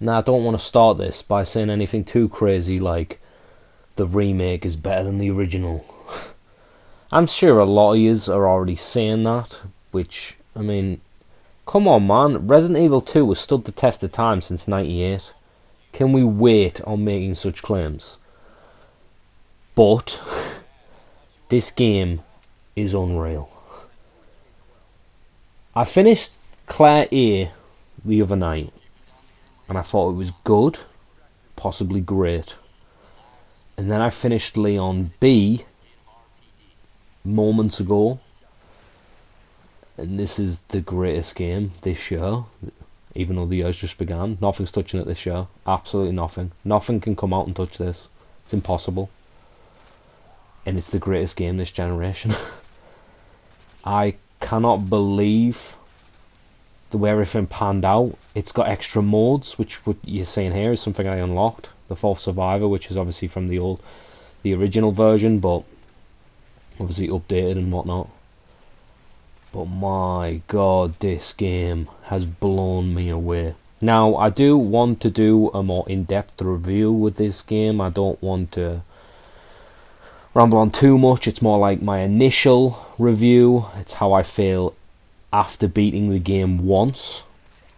Now, I don't want to start this by saying anything too crazy like the remake is better than the original. I'm sure a lot of yous are already saying that, which, I mean, come on man, Resident Evil 2 has stood the test of time since '98. Can we wait on making such claims? But this game is unreal. I finished Claire A the other night, and I thought it was good, possibly great. And then I finished Leon B moments ago, and this is the greatest game this year, even though the year's just began. Nothing's touching it this year. Absolutely nothing. Nothing can come out and touch this. It's impossible. And it's the greatest game this generation. I cannot believe the way everything panned out. It's got extra modes, which what you're saying here is something I unlocked. The Fourth Survivor, which is obviously from the original version, but obviously updated and whatnot. But my god, this game has blown me away. Now, I do want to do a more in-depth review with this game. I don't want to ramble on too much. It's more like my initial review. It's how I feel after beating the game once.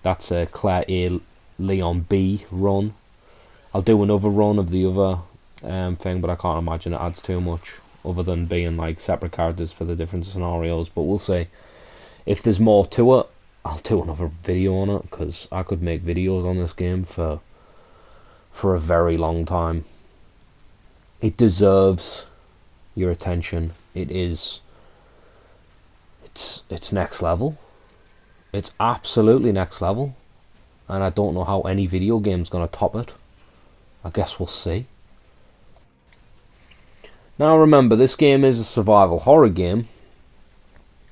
That's a Claire A, Leon B run. I'll do another run of the other thing, but I can't imagine it adds too much other than being like separate characters for the different scenarios. But we'll see. If there's more to it, I'll do another video on it, because I could make videos on this game for a very long time. It deserves your attention. It's next level. It's absolutely next level, and I don't know how any video game's gonna top it. I guess we'll see. Now remember, this game is a survival horror game,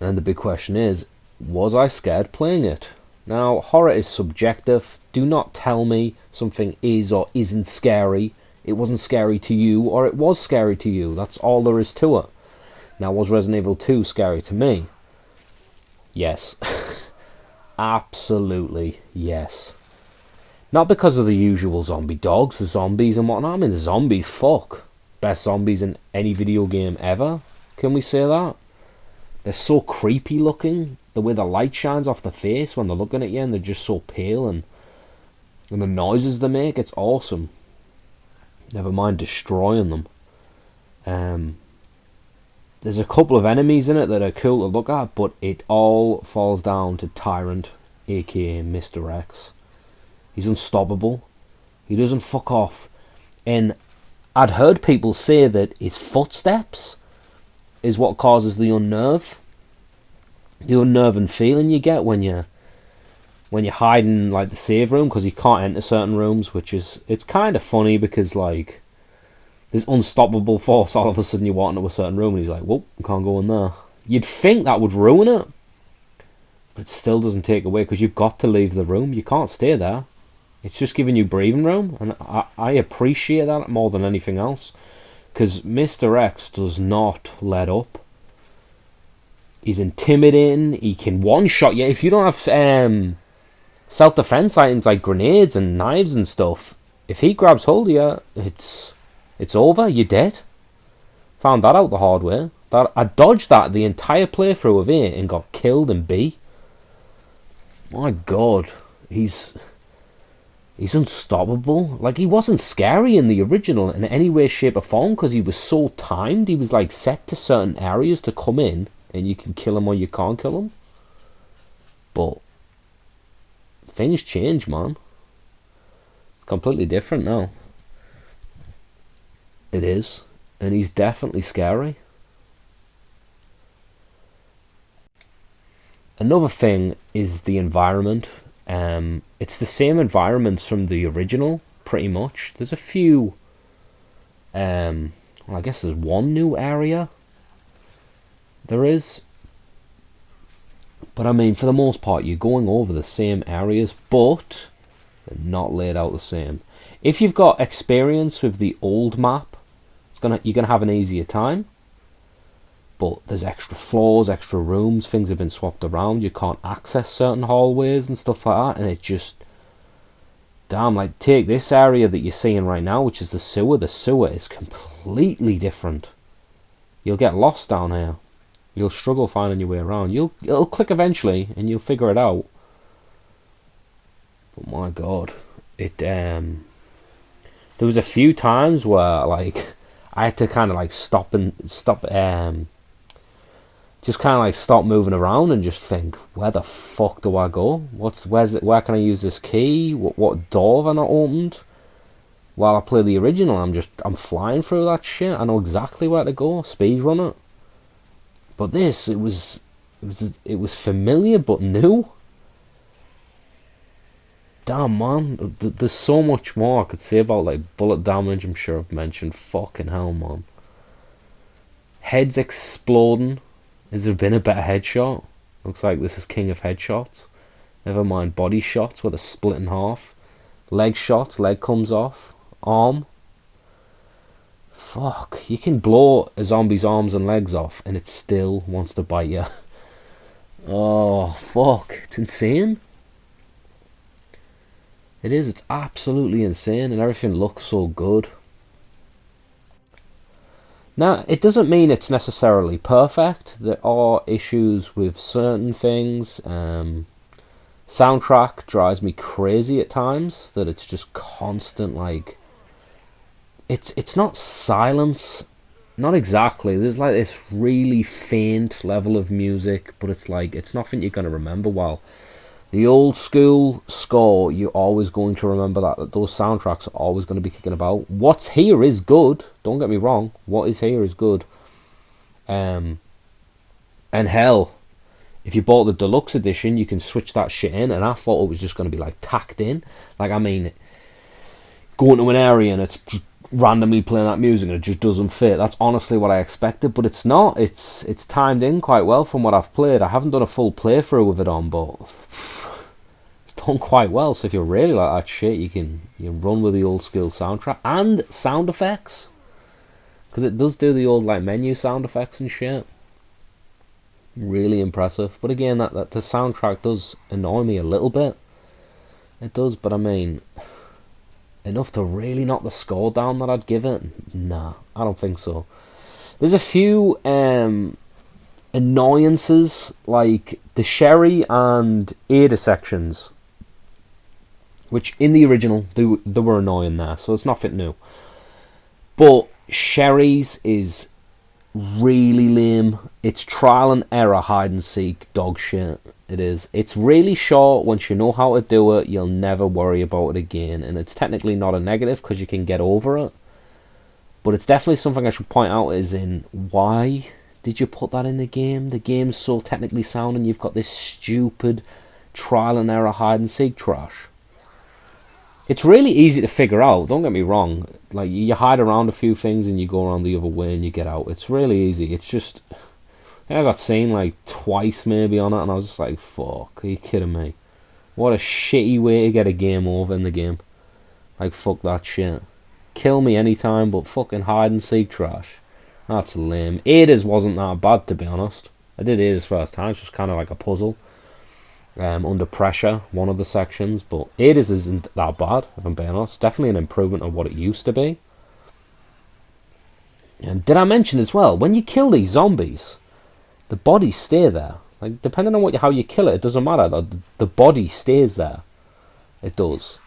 and the big question is, was I scared playing it? Now, horror is subjective. Do not tell me something is or isn't scary. It wasn't scary to you, or it was scary to you. That's all there is to it. Now, was Resident Evil 2 scary to me? Yes. Absolutely yes. Not because of the usual zombie dogs, the zombies and whatnot. I mean, the zombies, fuck. Best zombies in any video game ever. Can we say that? They're so creepy looking. The way the light shines off the face when they're looking at you, and they're just so pale, and the noises they make, it's awesome. Never mind destroying them. There's a couple of enemies in it that are cool to look at, but it all falls down to Tyrant, aka Mr. X. He's unstoppable. He doesn't fuck off. And I'd heard people say that his footsteps is what causes the unnerving feeling you get when you're hiding like the save room, because you can't enter certain rooms, it's kind of funny, because like this unstoppable force, all of a sudden you walk into a certain room and he's like, whoop, I can't go in there. You'd think that would ruin it, but it still doesn't take away, because you've got to leave the room. You can't stay there. It's just giving you breathing room, and I appreciate that more than anything else, because Mr. X does not let up. He's intimidating. He can one-shot you. If you don't have self-defense items like grenades and knives and stuff, if he grabs hold of you, it's over. You're dead. Found that out the hard way. I dodged that the entire playthrough of A and got killed in B. My god, he's unstoppable. Like, he wasn't scary in the original in any way, shape or form, because he was so timed. He was like set to certain areas to come in, and you can kill him or you can't kill him. But things change, man. It's completely different now. It is. And he's definitely scary. Another thing is the environment. It's the same environments from the original, pretty much. There's a few... well, I guess there's one new area. There is. But I mean, for the most part, you're going over the same areas, but they're not laid out the same. If you've got experience with the old map, you're gonna have an easier time. But there's extra floors, extra rooms, things have been swapped around. You can't access certain hallways and stuff like that, and damn, like, take this area that you're seeing right now, which is the sewer. The sewer is completely different. You'll get lost down here. You'll struggle finding your way around. It'll click eventually, and you'll figure it out. But my God, there was a few times where, like, I had to kind of like stop, just kind of like stop moving around and just think, where the fuck do I go? Where can I use this key? What door have I not opened? While I play the original, I'm flying through that shit. I know exactly where to go. Speedrun it. But this, it was familiar but new. Damn, man, there's so much more I could say about, like, bullet damage. I'm sure I've mentioned. Fucking hell, man. Heads exploding. Has there been a better headshot? Looks like this is king of headshots. Never mind body shots where they're split in half. Leg shots, leg comes off. Arm. Fuck, you can blow a zombie's arms and legs off and it still wants to bite you. Oh, fuck, it's insane. It is, it's absolutely insane, and everything looks so good. Now, it doesn't mean it's necessarily perfect. There are issues with certain things. Soundtrack drives me crazy at times, that it's just constant, like... It's not silence, not exactly. There's like this really faint level of music, but it's like, it's nothing you're going to remember well. The old school score, you're always going to remember that those soundtracks are always going to be kicking about. What's here is good, don't get me wrong. What is here is good. And hell, if you bought the deluxe edition, you can switch that shit in, and I thought it was just going to be like tacked in. Like, I mean, going to an area and it's just randomly playing that music and it just doesn't fit. That's honestly what I expected, but it's not. It's timed in quite well from what I've played. I haven't done a full playthrough with it on, but it's done quite well. So if you really like that shit, you can run with the old school soundtrack and sound effects, because it does do the old like menu sound effects and shit. Really impressive. But again, that the soundtrack does annoy me a little bit. It does, but I mean, enough to really knock the score down that I'd give it? Nah, I don't think so. There's a few annoyances, like the Sherry and Ada sections, which in the original they were annoying there, so it's nothing new. But Sherry's is really lame. It's trial and error, hide and seek, dog shit. It is. It's really short. Once you know how to do it, you'll never worry about it again. And it's technically not a negative because you can get over it. But it's definitely something I should point out, is in why did you put that in the game? The game's so technically sound and you've got this stupid trial and error hide and seek trash. It's really easy to figure out, don't get me wrong. Like, you hide around a few things and you go around the other way and you get out. It's really easy. It's just... I got seen like twice maybe on it, and I was just like, fuck, are you kidding me? What a shitty way to get a game over in the game. Like, fuck that shit. Kill me anytime, but fucking hide and seek trash. That's lame. Ada's wasn't that bad, to be honest. I did Ada's first time, so it's kind of like a puzzle. Under pressure, one of the sections, but Ada's isn't that bad, if I'm being honest. Definitely an improvement on what it used to be. Did I mention as well, when you kill these zombies, the bodies stay there. Like, depending on how you kill it, it doesn't matter. The body stays there. It does.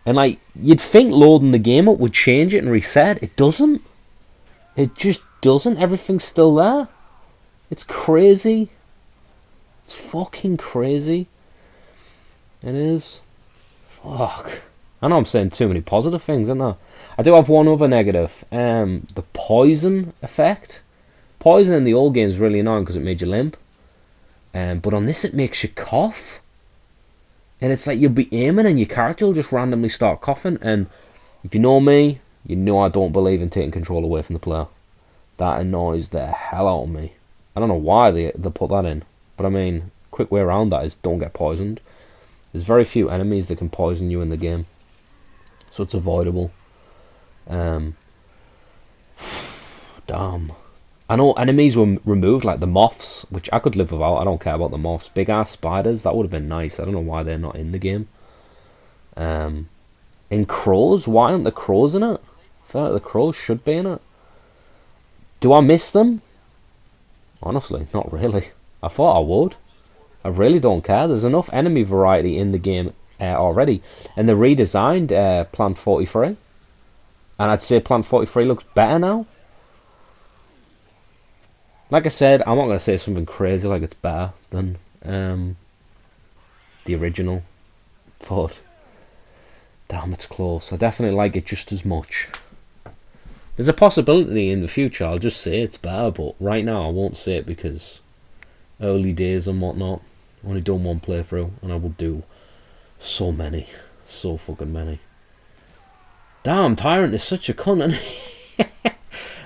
And like, you'd think loading the game up would change it and reset. It doesn't. It just doesn't. Everything's still there. It's crazy. It's fucking crazy. It is. Fuck. I know I'm saying too many positive things, aren't I do have one other negative. The poison effect. Poison in the old game is really annoying because it made you limp. But on this it makes you cough. And it's like you'll be aiming and your character will just randomly start coughing. And if you know me, you know I don't believe in taking control away from the player. That annoys the hell out of me. I don't know why they put that in. But I mean, quick way around that is don't get poisoned. There's very few enemies that can poison you in the game. So it's avoidable. Damn. I know enemies were removed, like the moths, which I could live without. I don't care about the moths. Big ass spiders, that would have been nice. I don't know why they're not in the game. In Crows? Why aren't the Crows in it? I feel like the Crows should be in it. Do I miss them? Honestly, not really. I thought I would. I really don't care. There's enough enemy variety in the game already. And they redesigned Plant 43. And I'd say Plant 43 looks better now. Like I said, I'm not going to say something crazy like it's better than the original. But, damn, it's close. I definitely like it just as much. There's a possibility in the future I'll just say it's better, but right now I won't say it because early days and whatnot. I've only done one playthrough and I will do so many. So fucking many. Damn, Tyrant is such a cunt, isn't he?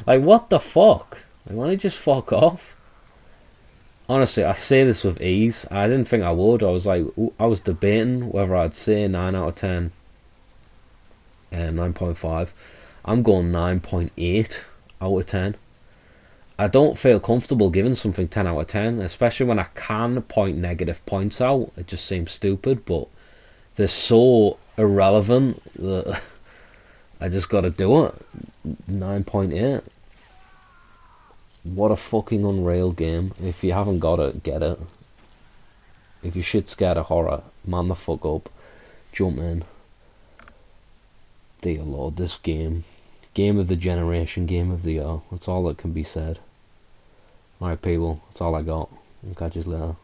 Like, what the fuck? Like, why don't you just fuck off? Honestly, I say this with ease. I didn't think I would. I was like, I was debating whether I'd say 9 out of 10 and 9.5. I'm going 9.8 out of 10. I don't feel comfortable giving something 10 out of 10, especially when I can point negative points out. It just seems stupid, but they're so irrelevant that I just gotta do it. 9.8. What a fucking unreal game. If you haven't got it, get it. If you're shit scared of horror, man the fuck up. Jump in. Dear Lord, this game. Game of the generation, game of the year. That's all that can be said. Alright people, that's all I got. I'll catch you later.